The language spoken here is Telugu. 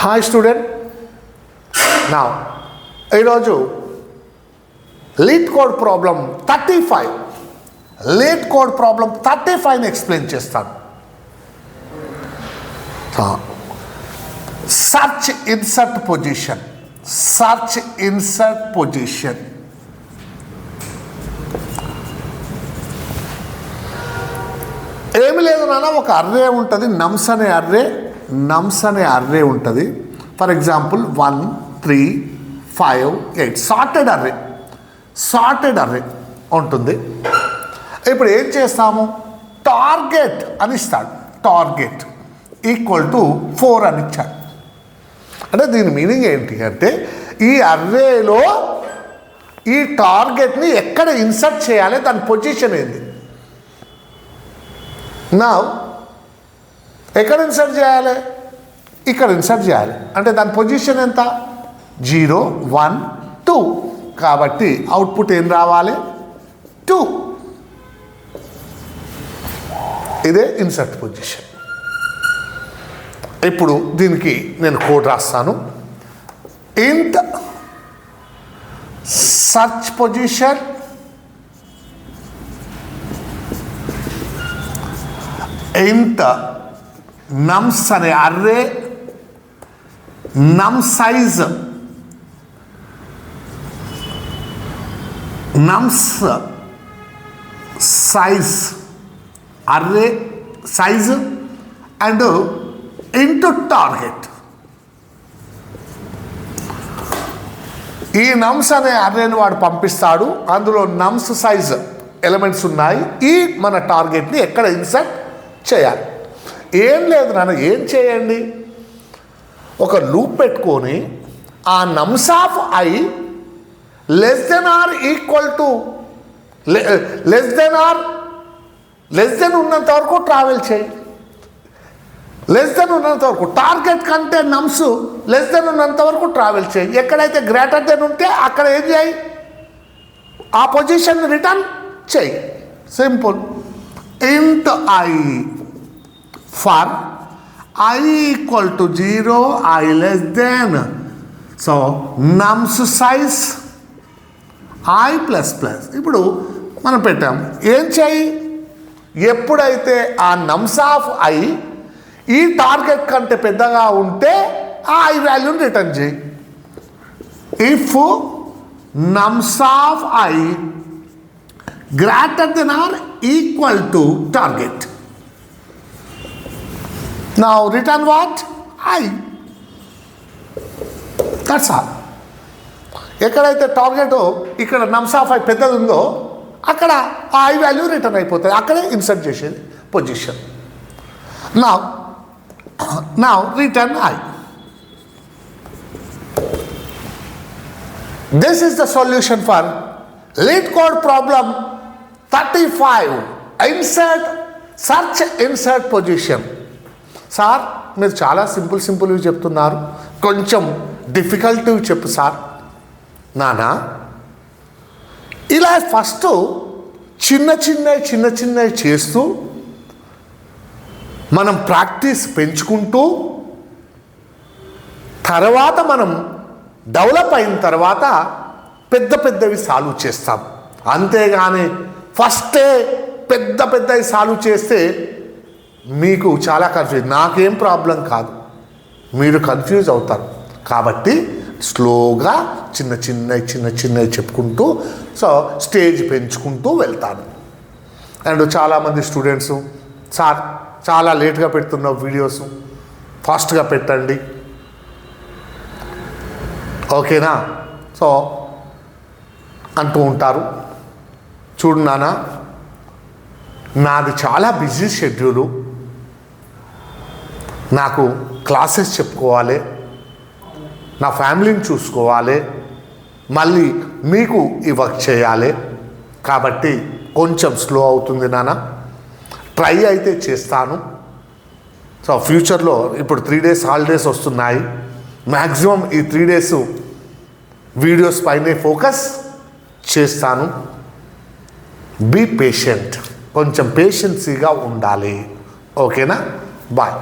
హాయ్ స్టూడెంట్, నా ఈరోజు లీట్ కోడ్ ప్రాబ్లం 35ని ఎక్స్ప్లెయిన్ చేస్తాను. Search insert position. ఏమి లేదు నాన్న, ఒక అర్రే ఉంటుంది, నమ్స్ అనే అర్రే ఉంటుంది. ఫర్ ఎగ్జాంపుల్ 1 3 5 8 సార్టెడ్ అర్రే ఉంటుంది. ఇప్పుడు ఏం చేస్తాము, టార్గెట్ అని ఇస్తాడు. టార్గెట్ ఈక్వల్ టు 4 అని ఇచ్చాడు. అంటే దీని మీనింగ్ ఏంటి అంటే, ఈ అర్రేలో ఈ టార్గెట్ని ఎక్కడ ఇన్సర్ట్ చేయాలి, దాని పొజిషన్ ఏంది. నా ఎక్కడ ఇన్సర్ట్ చేయాలి, ఇక్కడ ఇన్సర్ట్ చేయాలి. అంటే దాని పొజిషన్ ఎంత, 0 1 2. కాబట్టి అవుట్పుట్ ఏం రావాలి, 2. ఇదే ఇన్సర్ట్ పొజిషన్. ఇప్పుడు దీనికి నేను కోడ్ రాస్తాను. ఇంట్ సర్చ్ పొజిషన్ ఇంట్ నమ్స్ అనే అర్రే నమ్ size array size and into target. ఈ నమ్స్ అనే అర్రేని వాడు పంపిస్తాడు. అందులో నమ్స్ సైజ్ ఎలిమెంట్స్ ఉన్నాయి. ఈ మన టార్గెట్ని ఎక్కడ ఇన్సర్ట్ చేయాలి. ఏం లేదు నాన్న, ఏం చేయండి, ఒక లూప్ పెట్టుకొని ఆ nums of I less then ఉన్నంత వరకు ట్రావెల్ చేయి. లెస్ దెన్ ఉన్నంత వరకు, టార్గెట్ కంటే నమ్స్ లెస్ దెన్ ఉన్నంత వరకు ట్రావెల్ చేయి. ఎక్కడైతే గ్రేటర్ దెన్ ఉంటే అక్కడ ఏం చేయి, ఆ పొజిషన్ రిటర్న్ చేయి. Simple. Int I for I equal to 0, I less than. So nums size I plus. ఇప్పుడు మనం పెట్టాం. ఏం చేయి, ఎప్పుడైతే ఆ నమ్స్ ఆఫ్ ఐ ఈ టార్గెట్ కంటే పెద్దగా ఉంటే ఆ ఐ వాల్యూని రిటర్న్ చేయి. If nums of I greater than or equal to target, now return what, I. That's all. ఎక్కడైతే టార్గెట్ ఇక్కడ నమ్స్ ఆఫ్ ఐ పెద్దది ఉందో అక్కడ ఆ ఐ వాల్యూ రిటర్న్ అయిపోతుంది. అక్కడే ఇన్సర్ట్ చేసేది position. Now return I. This is the solution for lead code problem 35. Search insert position. Sir మీరు చాలా సింపుల్వి చెప్తున్నారు, కొంచెం డిఫికల్ట్వి చెప్పు సార్. నానా, ఇలా ఫస్ట్ చిన్న చేస్తూ మనం ప్రాక్టీస్ పెంచుకుంటూ తర్వాత మనం డెవలప్ అయిన తర్వాత పెద్దవి సాల్వ్ చేస్తాం. అంతేగాని ఫస్టే పెద్దవి సాల్వ్ చేస్తే మీకు చాలా కన్ఫ్యూజ్. నాకేం ప్రాబ్లం కాదు, మీరు కన్ఫ్యూజ్ అవుతారు. కాబట్టి స్లోగా చిన్న చెప్పుకుంటూ స్టేజ్ పెంచుకుంటూ వెళ్తాను. అండ్ చాలామంది స్టూడెంట్స్, సార్ చాలా లేట్గా పెడుతున్న వీడియోస్, ఫాస్ట్గా పెట్టండి, ఓకేనా, అంటూ ఉంటారు. చూడు నాన్న, నాది చాలా బిజీ షెడ్యూలు. నాకు క్లాసెస్ చెప్పుకోవాలి, నా ఫ్యామిలీని చూసుకోవాలి, మళ్ళీ మీకు ఈ వర్క్ చేయాలి. కాబట్టి కొంచెం స్లో అవుతుంది నాన్న. ట్రై అయితే చేస్తాను. ఫ్యూచర్లో ఇప్పుడు 3 days హాలిడేస్ వస్తున్నాయి. మ్యాక్సిమం ఈ 3 days వీడియోస్ పైనే ఫోకస్ చేస్తాను. బీ పేషెంట్, కొంచెం పేషెన్సీగా ఉండాలి. ఓకేనా? బాయ్.